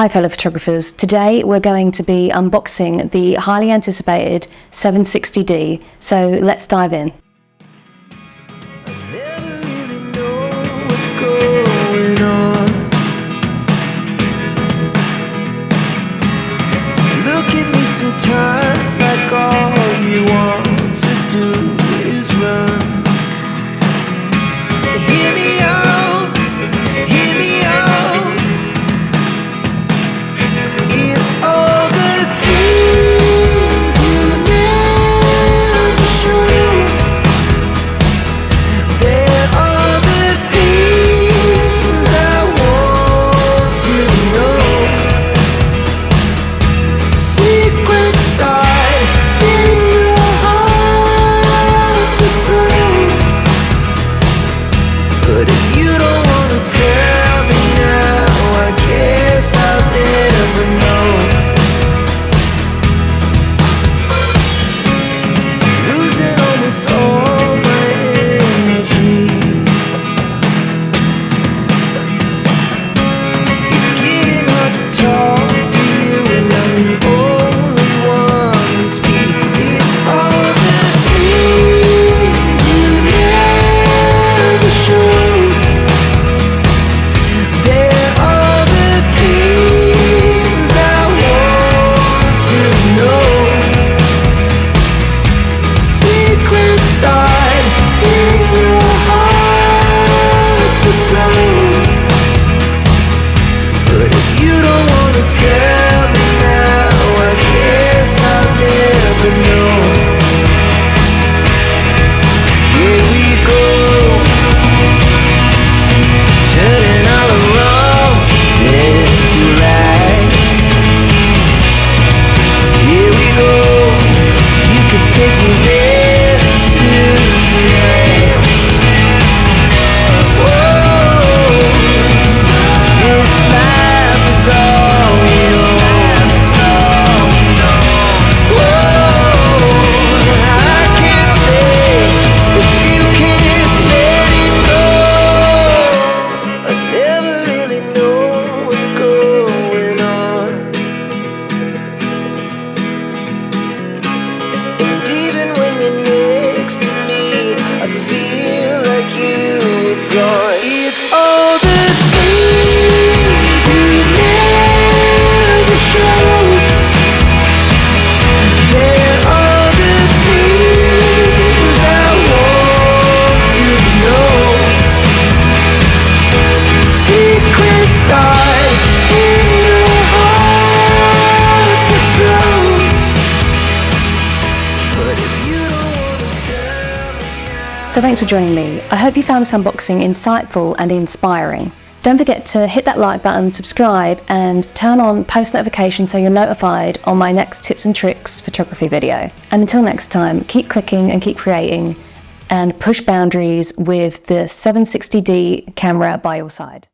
Hi fellow photographers, today we're going to be unboxing the highly anticipated 760D, so let's dive in. Sometimes like all you want to do is run. Hear me out, hear me out. It's all the things you never show. There are the things I want to know. Secrets start in your heart so slow. But if you don't wanna tell me now, I guess I'll never know. Losing almost all my energy. It's getting hard to talk to you, and I'm the only one who speaks. It's all the things you never show. There are the things I want to know. Secrets start in your heart so slow. But if you don't wanna tell me now, I guess I'll never know. Here we go, turning all the wrongs into rights. Here we go, you can take me there tonight. Whoa, this life is all we know. Whoa, I can't stay if you can't let it go. I never really know what's going on, and even when you're next to me, I feel like you were gone. It's all the things you never show. There are the things I want to know. Secrets start in your heart so slow. But if you don't wanna tell me now. So thanks for joining me. I hope you found this unboxing insightful and inspiring. Don't forget to hit that like button, subscribe, and turn on post notifications so you're notified on my next tips and tricks photography video. And until next time, keep clicking and keep creating, and push boundaries with the 760D camera by your side.